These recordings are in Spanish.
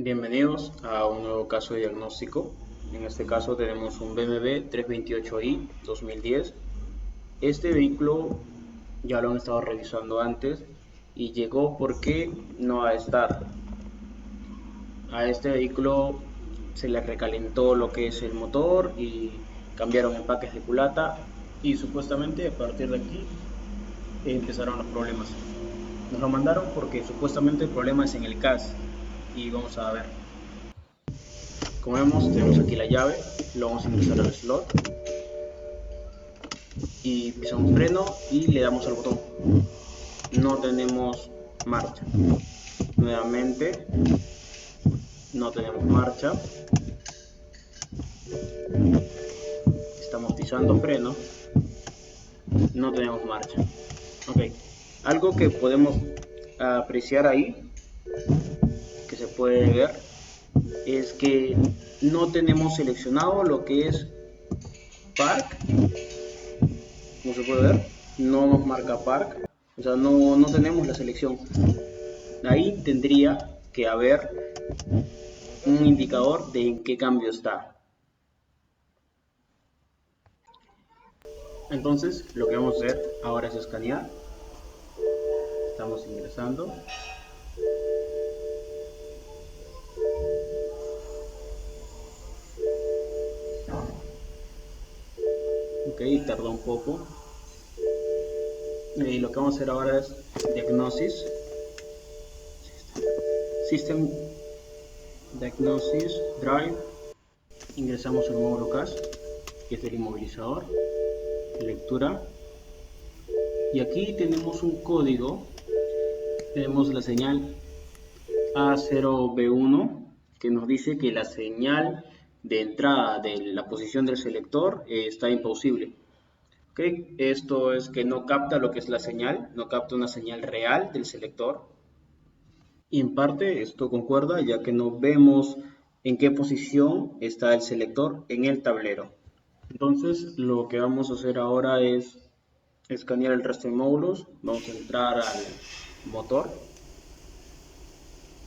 Bienvenidos a un nuevo caso de diagnóstico. En este caso tenemos un BMW 328i 2010. Este vehículo ya lo han estado revisando antes y llegó porque no va a estar. A este vehículo se le recalentó lo que es el motor y cambiaron empaques de culata y supuestamente a partir de aquí empezaron los problemas. Nos lo mandaron porque supuestamente el problema es en el CAS y vamos a ver. Como vemos, tenemos aquí la llave, lo vamos a ingresar al slot y pisamos freno y le damos al botón. No tenemos marcha. Nuevamente, no tenemos marcha. Estamos pisando freno, no tenemos marcha. Ok, algo que podemos apreciar ahí, que se puede ver, es que no tenemos seleccionado lo que es Park. Como se puede ver, no nos marca Park, o sea, no tenemos la selección. Ahí tendría que haber un indicador de en qué cambio está. Entonces, lo que vamos a hacer ahora es escanear. Estamos ingresando. Ok, tardó un poco. Y lo que vamos a hacer ahora es diagnosis. System Diagnosis Drive. Ingresamos el módulo CAS, que es el inmovilizador. Lectura. Y aquí tenemos un código. Tenemos la señal A0B1 que nos dice que la señal de entrada de la posición del selector está imposible. Okay. Esto es que no capta lo que es la señal, no capta una señal real del selector. Y en parte esto concuerda, ya que no vemos en qué posición está el selector en el tablero. Entonces lo que vamos a hacer ahora es escanear el resto de módulos. Vamos a entrar al motor.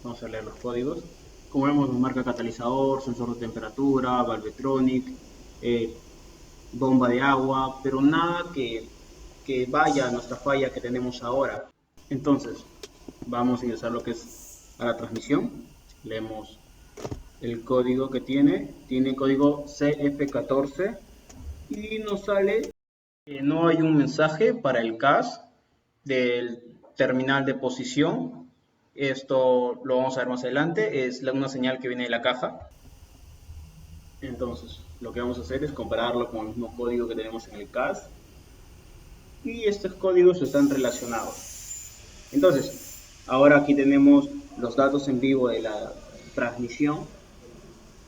Vamos a leer los códigos. Como vemos, nos marca catalizador, sensor de temperatura, Valvetronic, bomba de agua, pero nada que vaya a nuestra falla que tenemos ahora. Entonces, vamos a ingresar lo que es a la transmisión. Leemos el código que tiene código CF14 y nos sale que no hay un mensaje para el CAS del terminal de posición. Esto lo vamos a ver más adelante, es una señal que viene de la caja. Entonces, lo que vamos a hacer es compararlo con el mismo código que tenemos en el CAS. Y estos códigos están relacionados. Entonces, ahora aquí tenemos los datos en vivo de la transmisión.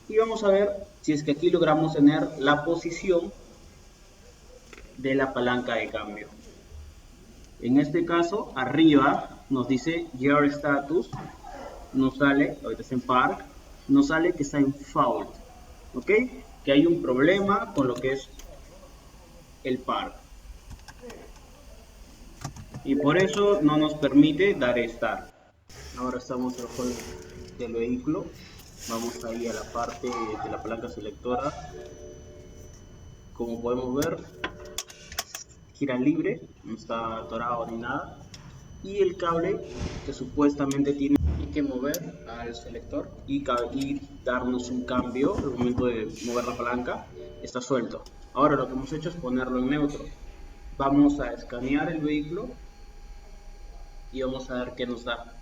Y vamos a ver si es que aquí logramos tener la posición de la palanca de cambio. En este caso, arriba nos dice Gear Status, nos sale, ahorita está en Park, nos sale que está en Fault, ¿ok? Que hay un problema con lo que es el Park. Y por eso no nos permite dar Start. Ahora estamos en el hall del vehículo, vamos ahí a la parte de la palanca selectora. Como podemos ver, gira libre, no está atorado ni nada. Y el cable que supuestamente tiene que mover al selector y darnos un cambio al momento de mover la palanca, está suelto. Ahora lo que hemos hecho es ponerlo en neutro. Vamos a escanear el vehículo y vamos a ver qué nos da.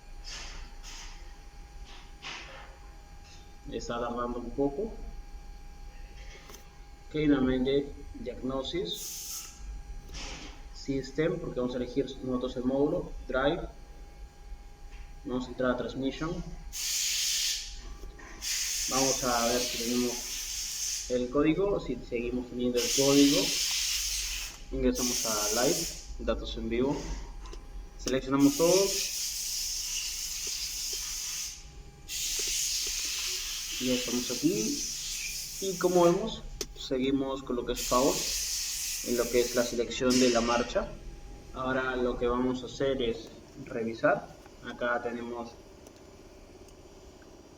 Está tardando un poco. Ok, nuevamente diagnosis, system, porque vamos a elegir nosotros el módulo, drive, vamos a entrar a transmission, vamos a ver si tenemos el código. Si seguimos teniendo el código, ingresamos a live, datos en vivo, seleccionamos todos y ya estamos aquí. Y como vemos, seguimos con lo que es power, en lo que es la selección de la marcha. Ahora lo que vamos a hacer es revisar. Acá tenemos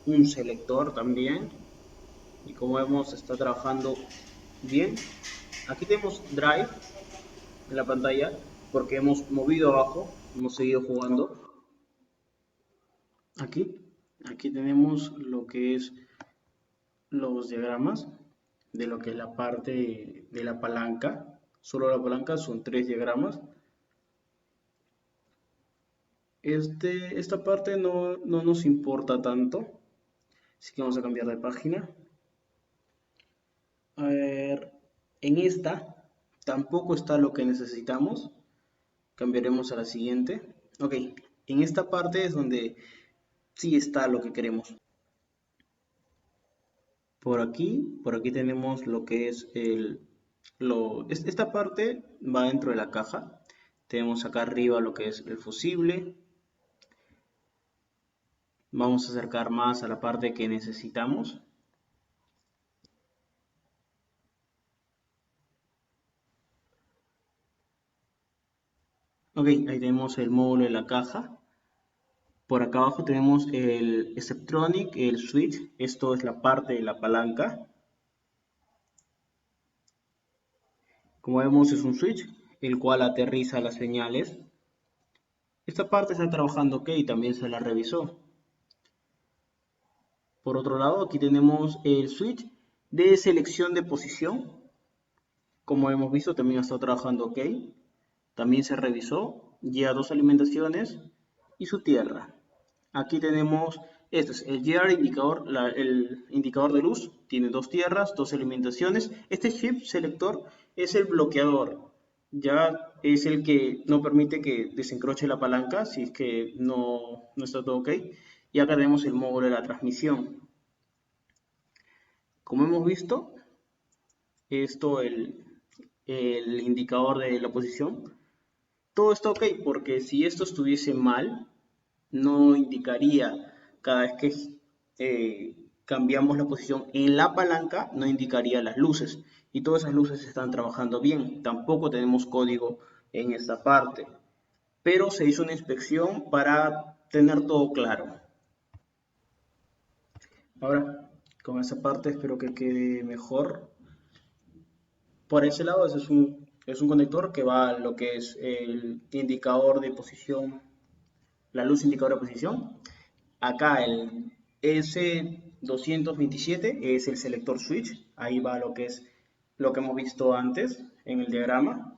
un selector también, y como vemos está trabajando bien. Aquí tenemos Drive en la pantalla porque hemos movido abajo, hemos seguido jugando. Aquí tenemos lo que es los diagramas de lo que es la parte de la palanca. Solo la palanca son 3 diagramas. Esta parte no nos importa tanto, así que vamos a cambiar de página. A ver, en esta tampoco está lo que necesitamos. Cambiaremos a la siguiente. Ok, en esta parte es donde sí está lo que queremos. Por aquí tenemos lo que es esta parte va dentro de la caja. Tenemos acá arriba lo que es el fusible. Vamos a acercar más a la parte que necesitamos. Ok, ahí tenemos el módulo de la caja. Por acá abajo tenemos el Steptronic, el switch. Esto es la parte de la palanca. Como vemos es un switch, el cual aterriza las señales. Esta parte está trabajando ok, también se la revisó. Por otro lado, aquí tenemos el switch de selección de posición. Como hemos visto, también está trabajando ok. También se revisó, lleva 2 alimentaciones y su tierra. Aquí tenemos, este es el GR indicador, el indicador de luz, tiene 2 tierras, 2 alimentaciones. Este chip selector es el bloqueador, ya es el que no permite que desencroche la palanca si es que no está todo ok. Y acá tenemos el módulo de la transmisión. Como hemos visto, esto el indicador de la posición, todo está ok porque si esto estuviese mal, no indicaría cada vez que cambiamos la posición en la palanca, no indicaría las luces. Y todas esas luces están trabajando bien. Tampoco tenemos código en esta parte. Pero se hizo una inspección para tener todo claro. Ahora, con esa parte espero que quede mejor. Por ese lado, ese es un conector que va a lo que es el indicador de posición, la luz indicador de posición. Acá el S227 es el selector switch, ahí va lo que es lo que hemos visto antes en el diagrama.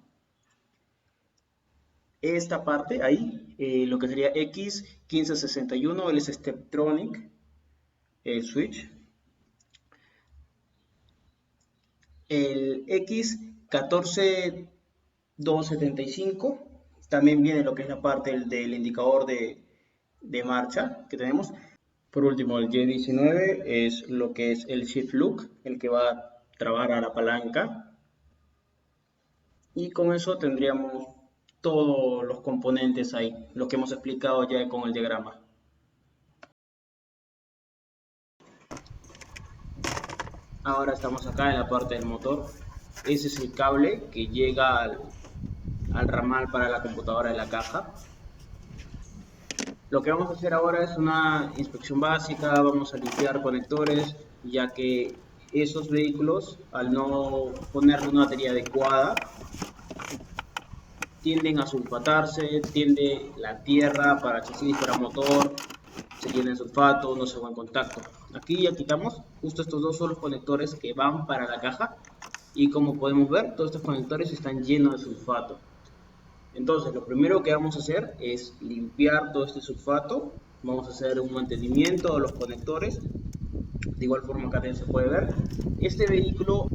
Esta parte ahí, lo que sería X1561, el Steptronic switch. El X14275 también viene lo que es la parte del indicador de marcha que tenemos. Por último, el Y19 es lo que es el shift look, el que va a trabar a la palanca. Y con eso tendríamos todos los componentes ahí, lo que hemos explicado ya con el diagrama. Ahora estamos acá en la parte del motor. Ese es el cable que llega al ramal para la computadora de la caja. Lo que vamos a hacer ahora es una inspección básica, vamos a limpiar conectores, ya que esos vehículos, al no ponerle una batería adecuada, tienden a sulfatarse, tiende la tierra para chasis, para motor, se llena de sulfato, no se va en contacto. Aquí ya quitamos, justo estos dos son los conectores que van para la caja, y como podemos ver, todos estos conectores están llenos de sulfato. Entonces, lo primero que vamos a hacer es limpiar todo este sulfato. Vamos a hacer un mantenimiento de los conectores. De igual forma, acá también se puede ver. Este vehículo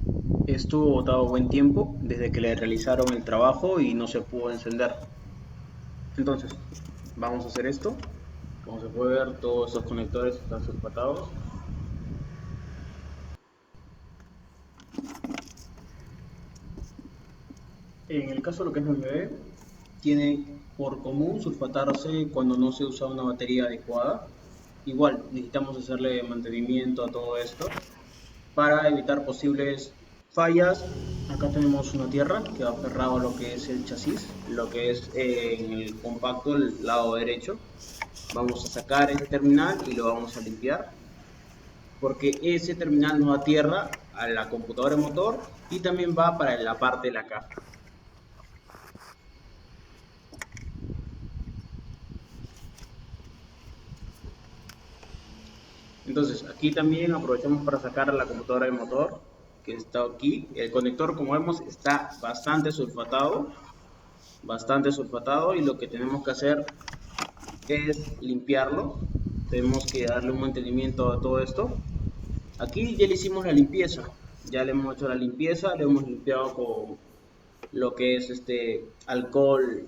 estuvo botado buen tiempo desde que le realizaron el trabajo y no se pudo encender. Entonces, vamos a hacer esto. Como se puede ver, todos estos conectores están sulfatados. En el caso de lo que es el bebé, tiene por común sulfatarse cuando no se usa una batería adecuada. Igual necesitamos hacerle mantenimiento a todo esto para evitar posibles fallas. Acá tenemos una tierra que va aferrado a lo que es el chasis, lo que es en el compacto, el lado derecho. Vamos a sacar este terminal y lo vamos a limpiar. porque ese terminal nos da tierra a la computadora motor y también va para la parte de la caja. Entonces aquí también aprovechamos para sacar la computadora de motor que está aquí. El conector, como vemos, está bastante sulfatado, y lo que tenemos que hacer es limpiarlo. Tenemos que darle un mantenimiento a todo esto. Aquí ya le hicimos la limpieza, ya le hemos hecho la limpieza, le hemos limpiado con lo que es alcohol,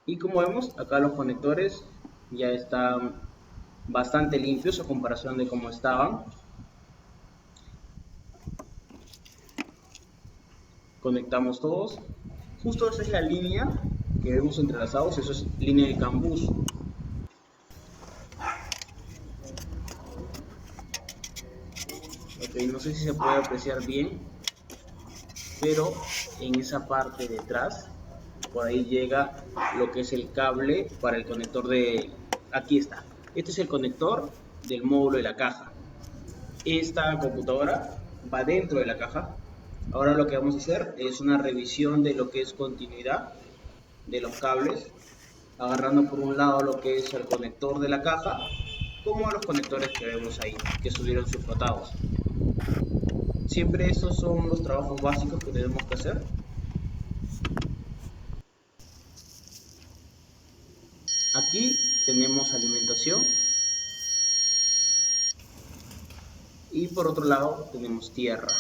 y como vemos acá los conectores ya están bastante limpios a comparación de cómo estaban. Conectamos todos. Justo esa es la línea que vemos entrelazados, eso es línea de CAN bus. Ok, no sé si se puede apreciar bien, pero en esa parte de atrás, por ahí llega lo que es el cable para el conector de... Aquí está. Este es el conector del módulo de la caja. Esta computadora va dentro de la caja. Ahora lo que vamos a hacer es una revisión de lo que es continuidad de los cables, agarrando por un lado lo que es el conector de la caja, como los conectores que vemos ahí, que estuvieron sulfatados. Siempre esos son los trabajos básicos que tenemos que hacer. Aquí tenemos alimentación y por otro lado tenemos tierra,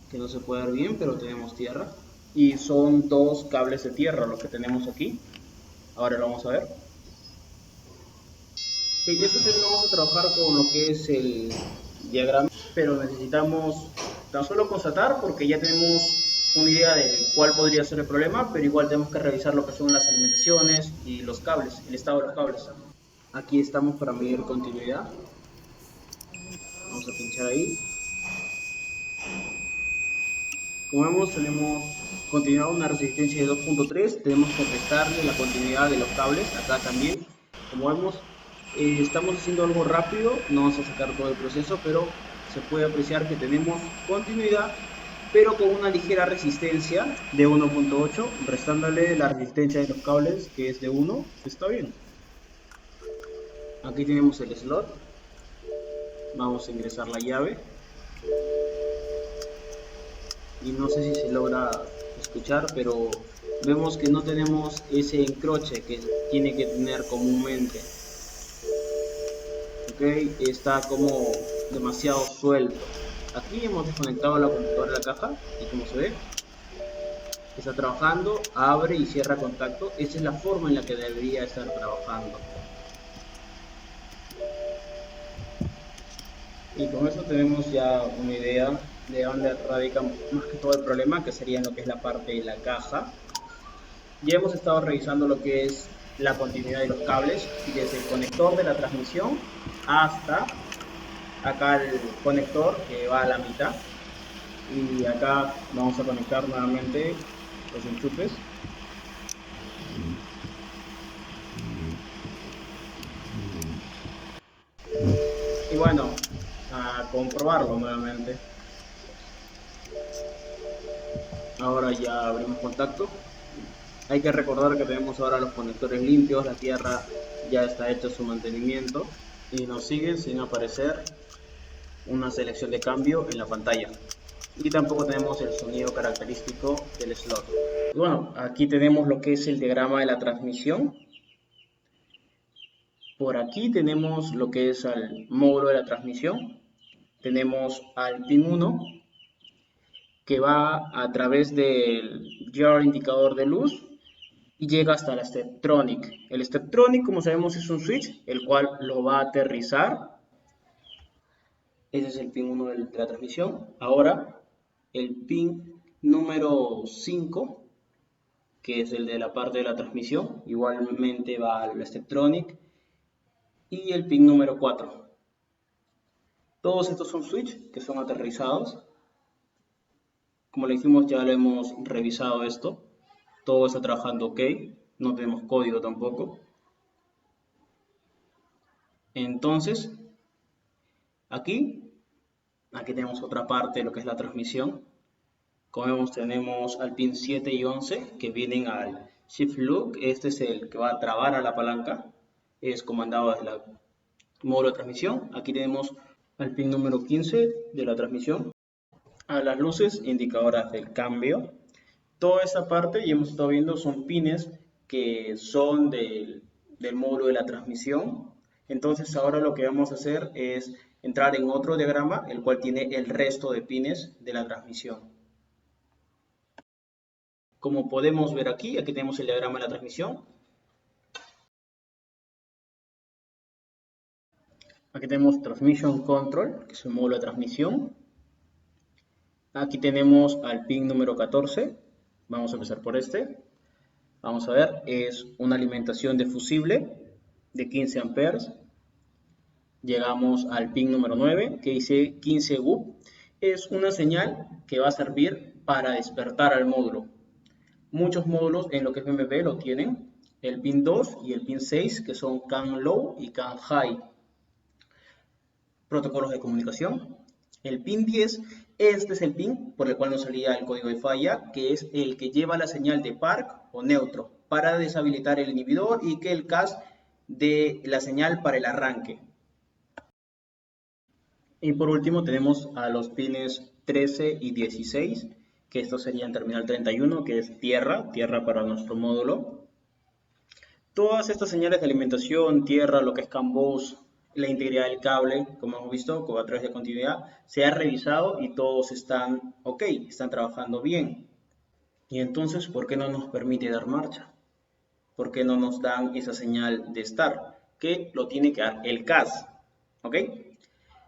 que no se puede ver bien, pero tenemos tierra, y son dos cables de tierra los que tenemos aquí. Ahora lo vamos a ver. Y esto también vamos a trabajar con lo que es el diagrama, pero necesitamos tan solo constatar, porque ya tenemos una idea de cuál podría ser el problema, pero igual tenemos que revisar lo que son las alimentaciones y los cables, el estado de los cables. Aquí estamos para medir continuidad. Vamos a pinchar ahí. Como vemos, tenemos continuidad, una resistencia de 2.3. Tenemos que restarle la continuidad de los cables acá también. Como vemos, estamos haciendo algo rápido, no vamos a sacar todo el proceso, pero se puede apreciar que tenemos continuidad, pero con una ligera resistencia de 1.8, restándole la resistencia de los cables, que es de 1, está bien. Aquí tenemos el slot. Vamos a ingresar la llave. Y no sé si se logra escuchar, pero vemos que no tenemos ese encroche que tiene que tener comúnmente. Ok, está como demasiado suelto. Aquí hemos desconectado la computadora de la caja y como se ve, está trabajando, abre y cierra contacto. Esa es la forma en la que debería estar trabajando. Y con eso tenemos ya una idea de dónde radica más que todo el problema, que sería en lo que es la parte de la caja. Ya hemos estado revisando lo que es la continuidad de los cables, desde el conector de la transmisión hasta acá el conector que va a la mitad, y acá vamos a conectar nuevamente los enchufes. Y bueno, a comprobarlo nuevamente. Ahora ya abrimos contacto. Hay que recordar que tenemos ahora los conectores limpios, la tierra ya está hecho su mantenimiento y nos sigue sin aparecer una selección de cambio en la pantalla. Y tampoco tenemos el sonido característico del slot. Y bueno, aquí tenemos lo que es el diagrama de la transmisión. Por aquí tenemos lo que es el módulo de la transmisión. Tenemos al pin 1, que va a través del jar indicador de luz y llega hasta la Steptronic. El Steptronic, como sabemos, es un switch, el cual lo va a aterrizar. Ese es el pin 1 de la transmisión. Ahora, el pin número 5, que es el de la parte de la transmisión, igualmente va al Steptronic. Y el pin número 4. Todos estos son switch que son aterrizados. Como le dijimos, ya lo hemos revisado esto. Todo está trabajando ok. No tenemos código tampoco. Entonces, aquí tenemos otra parte de lo que es la transmisión. Como vemos, tenemos al pin 7 y 11 que vienen al Shift Loop. Este es el que va a trabar a la palanca. Es comandado desde el módulo de transmisión. Aquí tenemos al pin número 15 de la transmisión. A las luces indicadoras del cambio. Toda esta parte, ya hemos estado viendo, son pines que son del módulo de la transmisión. Entonces ahora lo que vamos a hacer es entrar en otro diagrama, el cual tiene el resto de pines de la transmisión. Como podemos ver aquí tenemos el diagrama de la transmisión. Aquí tenemos Transmission Control, que es el módulo de transmisión. Aquí tenemos al pin número 14. Vamos a empezar por este. Vamos a ver, es una alimentación de fusible de 15 amperes. Llegamos al pin número 9, que dice 15 W. Es una señal que va a servir para despertar al módulo. Muchos módulos en lo que es BMP lo tienen. El pin 2 y el pin 6, que son CAN Low y CAN High. Protocolos de comunicación. El pin 10, este es el pin por el cual nos salía el código de falla, que es el que lleva la señal de park o neutro para deshabilitar el inhibidor y que el CAS dé la señal para el arranque. Y por último tenemos a los pines 13 y 16, que estos serían terminal 31, que es tierra para nuestro módulo. Todas estas señales de alimentación, tierra, lo que es CAN bus, la integridad del cable, como hemos visto, a través de continuidad, se ha revisado y todos están ok, están trabajando bien. Y entonces, ¿por qué no nos permite dar marcha? ¿Por qué no nos dan esa señal de start? Que lo tiene que dar el CAS, ¿ok?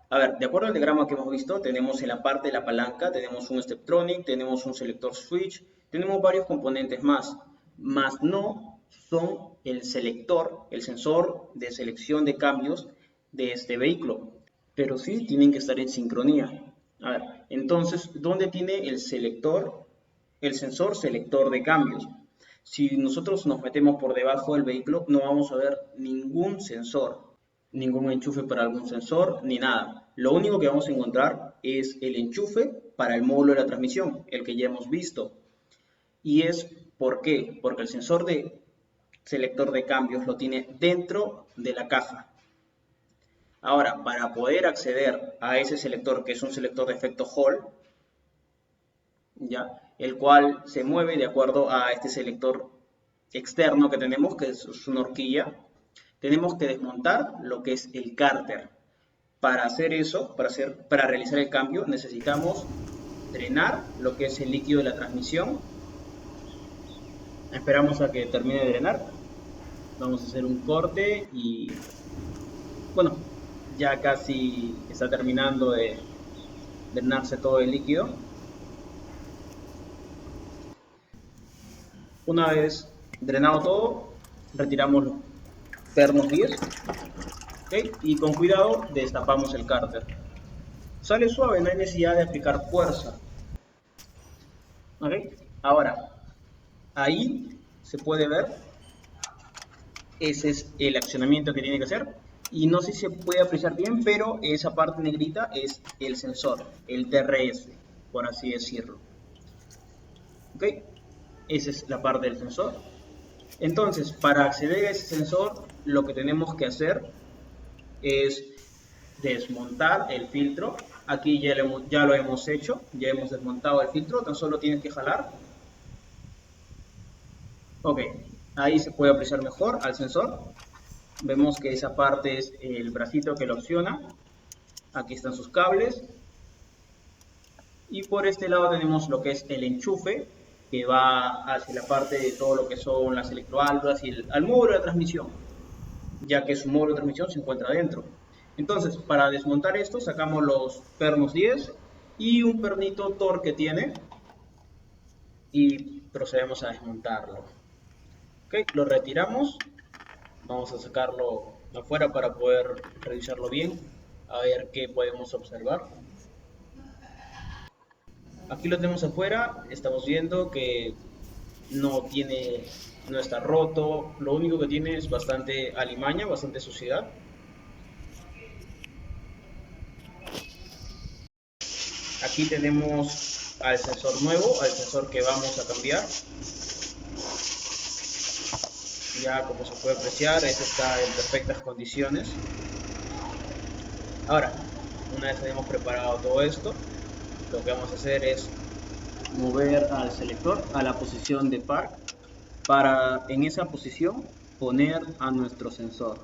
A ver, de acuerdo al diagrama que hemos visto, tenemos en la parte de la palanca, tenemos un Steptronic, tenemos un selector switch, tenemos varios componentes más no son el selector, el sensor de selección de cambios de este vehículo, pero sí tienen que estar en sincronía. A ver, entonces, ¿dónde tiene el selector, el sensor selector de cambios? Si nosotros nos metemos por debajo del vehículo, no vamos a ver ningún sensor, ningún enchufe para algún sensor, ni nada. Lo único que vamos a encontrar es el enchufe para el módulo de la transmisión, el que ya hemos visto. Y es, ¿por qué? Porque el sensor de selector de cambios lo tiene dentro de la caja. Ahora, para poder acceder a ese selector, que es un selector de efecto Hall, ¿ya? El cual se mueve de acuerdo a este selector externo que tenemos, que es una horquilla, tenemos que desmontar lo que es el cárter. Para hacer eso, para realizar el cambio, necesitamos drenar lo que es el líquido de la transmisión. Esperamos a que termine de drenar. Vamos a hacer un corte y bueno, ya casi está terminando de drenarse todo el líquido. Una vez drenado todo, retiramos los pernos 10, ¿okay? Y con cuidado destapamos el cárter. Sale suave, no hay necesidad de aplicar fuerza. ¿Okay? Ahora, ahí se puede ver, ese es el accionamiento que tiene que hacer. Y no sé si se puede apreciar bien, pero esa parte negrita es el sensor, el TRS, por así decirlo. ¿Ok? Esa es la parte del sensor. Entonces, para acceder a ese sensor, lo que tenemos que hacer es desmontar el filtro. Aquí ya lo hemos hecho, ya hemos desmontado el filtro, tan solo tienes que jalar. Ok, ahí se puede apreciar mejor al sensor. Vemos que esa parte es el bracito que lo opciona. Aquí están sus cables. Y por este lado tenemos lo que es el enchufe, que va hacia la parte de todo lo que son las electroaldas y al módulo de transmisión, ya que su módulo de transmisión se encuentra adentro. Entonces, para desmontar esto, sacamos los pernos 10 y un pernito Tor que tiene y procedemos a desmontarlo. Ok, lo retiramos. Vamos a sacarlo afuera para poder revisarlo bien, a ver qué podemos observar. Aquí lo tenemos afuera, estamos viendo que no está roto, lo único que tiene es bastante alimaña, bastante suciedad. Aquí tenemos al sensor nuevo, al sensor que vamos a cambiar. Ya como se puede apreciar, este está en perfectas condiciones. Ahora, una vez hayamos preparado todo esto, lo que vamos a hacer es mover al selector a la posición de park para en esa posición poner a nuestro sensor.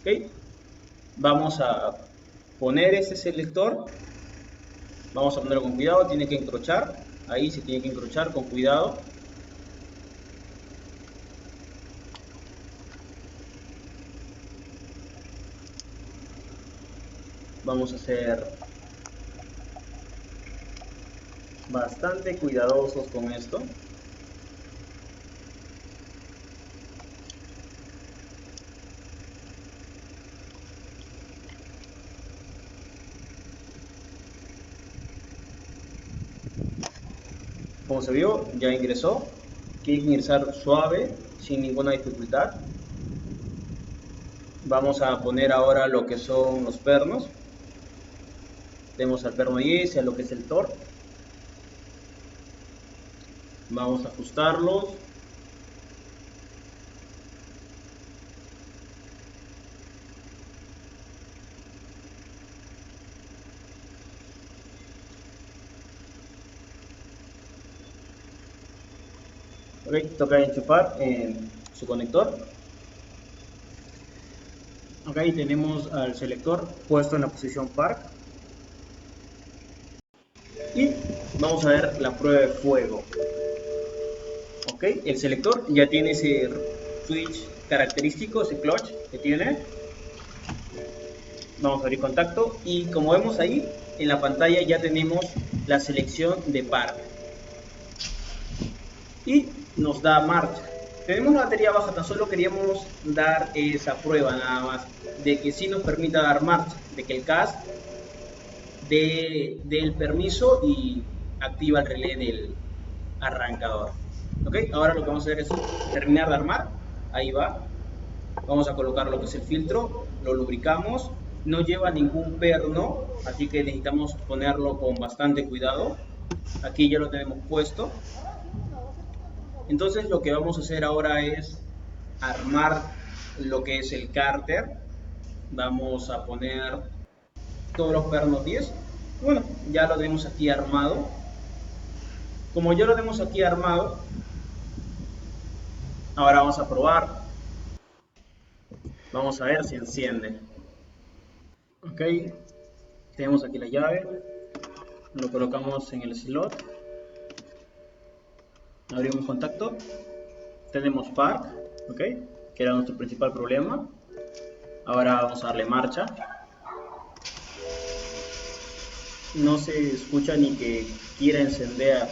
¿Ok? Vamos a poner este selector, vamos a ponerlo con cuidado, tiene que encrochar, ahí se tiene que encrochar con cuidado. Vamos a ser bastante cuidadosos con esto. Como se vio, ya ingresó. Tiene que ingresar suave, sin ninguna dificultad. Vamos a poner ahora lo que son los pernos. Tenemos al perno Y y a lo que es el TOR. Vamos a ajustarlos. Ok, toca enchufar su conector. Ok, tenemos al selector puesto en la posición park. Y vamos a ver la prueba de fuego. Ok, el selector ya tiene ese switch característico, ese clutch que tiene. Vamos a abrir contacto y como vemos ahí en la pantalla ya tenemos la selección de park. Y nos da marcha. Tenemos la batería baja, tan solo queríamos dar esa prueba nada más, de que sí nos permita dar marcha, de que el CAS dé el permiso y activa el relé del arrancador. Ok, ahora lo que vamos a hacer es terminar de armar, ahí va, vamos a colocar lo que es el filtro, lo lubricamos, no lleva ningún perno, así que necesitamos ponerlo con bastante cuidado. Aquí ya lo tenemos puesto. Entonces lo que vamos a hacer ahora es armar lo que es el cárter. Vamos a poner todos los pernos 10. Bueno, ya lo tenemos aquí armado. Como ya lo tenemos aquí armado, ahora vamos a probar. Vamos a ver si enciende. Ok, tenemos aquí la llave. Lo colocamos en el slot. Abrimos contacto. Tenemos park, ok, que era nuestro principal problema. Ahora vamos a darle marcha. No se escucha ni que quiera encender.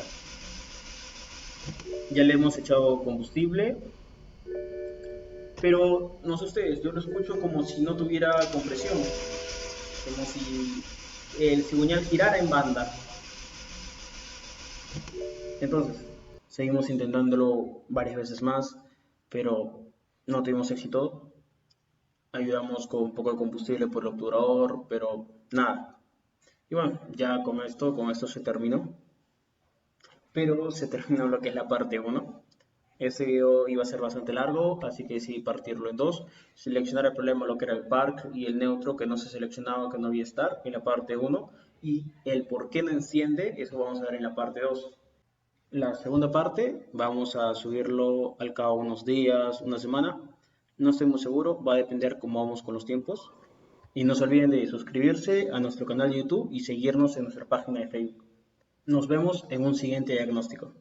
Ya le hemos echado combustible, pero no sé ustedes, yo lo escucho como si no tuviera compresión, como si el cigüeñal girara en banda. Entonces, seguimos intentándolo varias veces más, pero no tuvimos éxito. Ayudamos con un poco de combustible por el obturador, pero nada. Y bueno, ya con esto se terminó. Pero se terminó lo que es la parte 1. Este video iba a ser bastante largo, así que decidí partirlo en dos. Seleccionar el problema, lo que era el park y el neutro, que no se seleccionaba, que no había estar, en la parte 1. Y el por qué no enciende, eso vamos a ver en la parte 2. La segunda parte vamos a subirlo al cabo de unos días, una semana. No estoy muy seguro, va a depender cómo vamos con los tiempos. Y no se olviden de suscribirse a nuestro canal de YouTube y seguirnos en nuestra página de Facebook. Nos vemos en un siguiente diagnóstico.